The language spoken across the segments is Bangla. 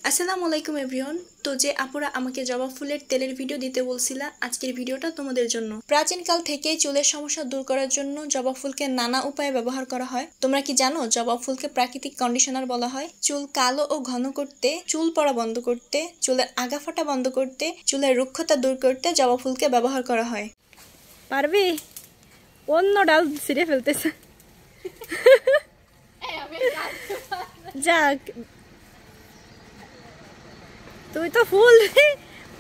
আসসালামু আলাইকুম এভরিওয়ান। তো যে আপুরা আমাকে জবা ফুলের তেলের ভিডিও দিতে বলছিলা, আজকের ভিডিওটা তোমাদের জন্য। প্রাচীনকাল থেকেই চুলের সমস্যা দূর করার জন্য জবা ফুলকে নানা উপায়ে ব্যবহার করা হয়। তোমরা কি জানো জবা ফুলকে প্রাকৃতিক কন্ডিশনার বলা হয়? চুল কালো ও ঘন করতে, চুল পড়া বন্ধ করতে, চুলের আগা ফাটা বন্ধ করতে, চুলের রুক্ষতা দূর করতে জবা ফুলকে ব্যবহার করা হয়। পারবি? অন্য ডাল ছিঁড়ে ফেলতেছে। যাক, তুই তো ফুল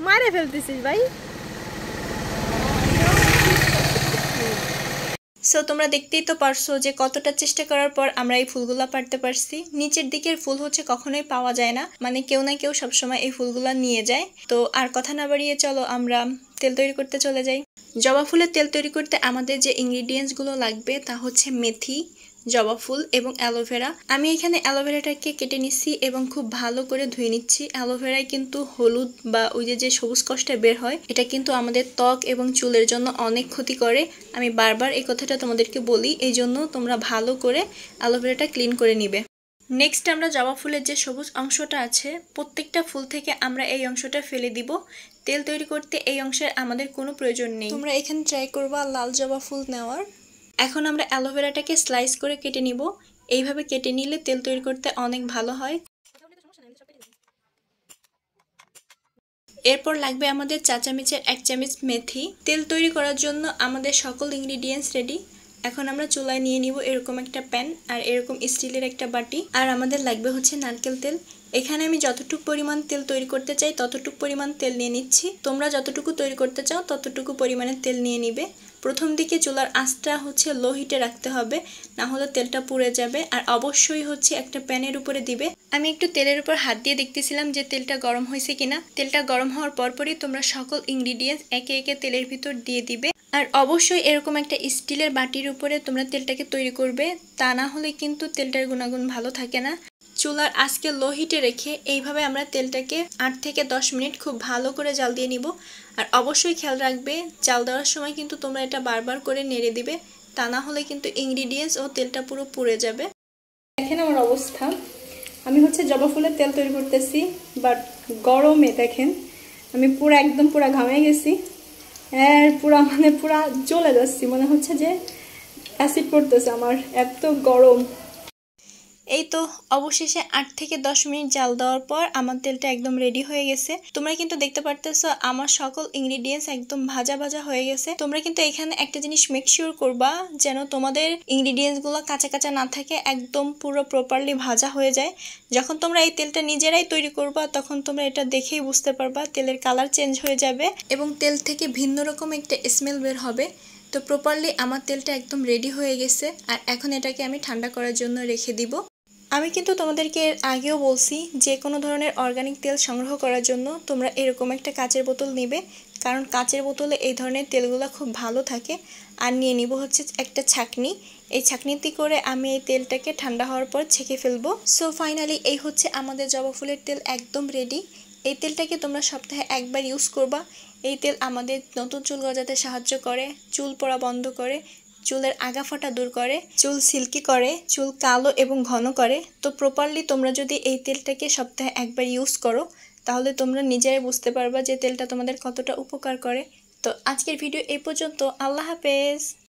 মারে ফেলতেছিস ভাই। সো তোমরা দেখতেই তো পারছো যে কতটা চেষ্টা করার পর আমরা এই ফুলগুলা পারতে পারছি। নিচের দিকের ফুল হচ্ছে কখনোই পাওয়া যায় না, মানে কেউ না কেউ সবসময় এই ফুলগুলা নিয়ে যায়। তো আর কথা না বাড়িয়ে চলো আমরা তেল তৈরি করতে চলে যাই। জবা ফুলের তেল তৈরি করতে আমাদের যে ইনগ্রিডিয়েন্টসগুলো লাগবে তা হচ্ছে মেথি, জবা ফুল এবং অ্যালোভেরা। আমি এখানে অ্যালোভেরাটাকে কেটে নিচ্ছি এবং খুব ভালো করে ধুয়ে নিচ্ছি। অ্যালোভেরায় কিন্তু হলুদ বা ওই যে সবুজ কষ্টটা বের হয়, এটা কিন্তু আমাদের ত্বক এবং চুলের জন্য অনেক ক্ষতি করে। আমি বারবার এই কথাটা তোমাদেরকে বলি, এই জন্য তোমরা ভালো করে অ্যালোভেরাটা ক্লিন করে নিবে। নেক্সট আমরা জবা ফুলের যে সবুজ অংশটা আছে, প্রত্যেকটা ফুল থেকে আমরা এই অংশটা ফেলে দিব। তেল তৈরি করতে এই অংশের আমাদের কোনো প্রয়োজন নেই। তোমরা এখানে ট্রাই করবা লাল জবা ফুল নেওয়ার। এখন আমরা অ্যালোভেরাটাকে স্লাইস করে কেটে নিব। এইভাবে কেটে নিলে তেল তৈরি করতে অনেক ভালো হয়। এরপর লাগবে আমাদের চা চামচের 1 চামচ মেথি। তেল তৈরি করার জন্য আমাদের সকল ইনগ্রিডিয়েন্টস রেডি। এখন আমরা চুলায় নিয়ে নিব এরকম একটা প্যান আর এরকম স্টিলের একটা বাটি। আর আমাদের লাগবে হচ্ছে নারকেল তেল। এখানে আমি যতটুকু পরিমাণ তেল তৈরি করতে চাই ততটুকু পরিমাণ তেল নিয়ে নিচ্ছি। তোমরা যতটুকু তৈরি করতে চাও ততটুকু পরিমাণে তেল নিয়ে নিবে। প্রথম দিকে চুলার আঁচটা হচ্ছে লো হিটে রাখতে হবে, না হলে তেলটা পুড়ে যাবে। আর অবশ্যই হচ্ছে একটা প্যানের উপরে দিবে। আমি একটু তেলের উপর হাত দিয়ে দেখতেছিলাম যে তেলটা গরম হয়েছে কিনা। তেলটা গরম হওয়ার পরপরই তোমরা সকল ইনগ্রিডিয়েন্টস একে একে তেলের ভিতর দিয়ে দিবে। আর অবশ্যই এরকম একটা স্টিলের বাটির উপরে তোমরা তেলটাকে তৈরি করবে, তা না হলে কিন্তু তেলটার গুণাগুণ ভালো থাকে না। চুলার আজকে লো হিটে রেখে এইভাবে আমরা তেলটাকে 8 থেকে 10 মিনিট খুব ভালো করে জাল দিয়ে নিব। আর অবশ্যই খেয়াল রাখবে জাল দেওয়ার সময় কিন্তু তোমরা এটা বারবার করে নেড়ে দিবে, তা না হলে কিন্তু ইনগ্রিডিয়েন্টস ও তেলটা পুরো পুড়ে যাবে। দেখেন আমার অবস্থা, আমি হচ্ছে জবা ফুলের তেল তৈরি করতেছি, বাট গরমে দেখেন আমি একদম পুরা ঘামে গেছি। পুরা জ্বলে যাচ্ছি, মনে হচ্ছে যে অ্যাসিড পড়তেছে, আমার এত গরম। এই তো অবশেষে 8 থেকে 10 মিনিট জাল দেওয়ার পর আমার তেলটা একদম রেডি হয়ে গেছে। তোমরা কিন্তু দেখতে পারতেছো আমার সকল ইনগ্রিডিয়েন্টস একদম ভাজা ভাজা হয়ে গেছে। তোমরা কিন্তু এখানে একটা জিনিস মেক শিওর করবা যেন তোমাদের ইনগ্রিডিয়েন্টসগুলো কাঁচা কাঁচা না থাকে, একদম পুরো প্রপারলি ভাজা হয়ে যায়। যখন তোমরা এই তেলটা নিজেরাই তৈরি করবা তখন তোমরা এটা দেখেই বুঝতে পারবা তেলের কালার চেঞ্জ হয়ে যাবে এবং তেল থেকে ভিন্ন রকম একটা স্মেল বের হবে। তো প্রপারলি আমার তেলটা একদম রেডি হয়ে গেছে। আর এখন এটাকে আমি ঠান্ডা করার জন্য রেখে দিব। আমি কিন্তু তোমাদেরকে এর আগেও বলছি যে কোনো ধরনের অর্গানিক তেল সংগ্রহ করার জন্য তোমরা এরকম একটা কাচের বোতল নিবে, কারণ কাচের বোতলে এই ধরনের তেলগুলো খুব ভালো থাকে। আর নিয়ে নিব হচ্ছে একটা ছাঁকনি। এই ছাঁকনিতে করে আমি এই তেলটাকে ঠান্ডা হওয়ার পর ছেঁকে ফেলবো। সো ফাইনালি এই হচ্ছে আমাদের জবা ফুলের তেল একদম রেডি। এই তেলটাকে তোমরা সপ্তাহে একবার ইউজ করবা। এই তেল আমাদের নতুন চুল গজাতে সাহায্য করে, চুল পড়া বন্ধ করে, চুলের আগা ফাটা দূর করে, চুল সিল্কি করে, চুল কালো এবং ঘন করে। তো প্রপারলি তোমরা যদি এই তেলটাকে সপ্তাহে একবার ইউজ করো তাহলে তোমরা নিজেরাই বুঝতে পারবা যে তেলটা তোমাদের কতটা উপকার করে। তো আজকের ভিডিও এই পর্যন্ত। আল্লাহ হাফেজ।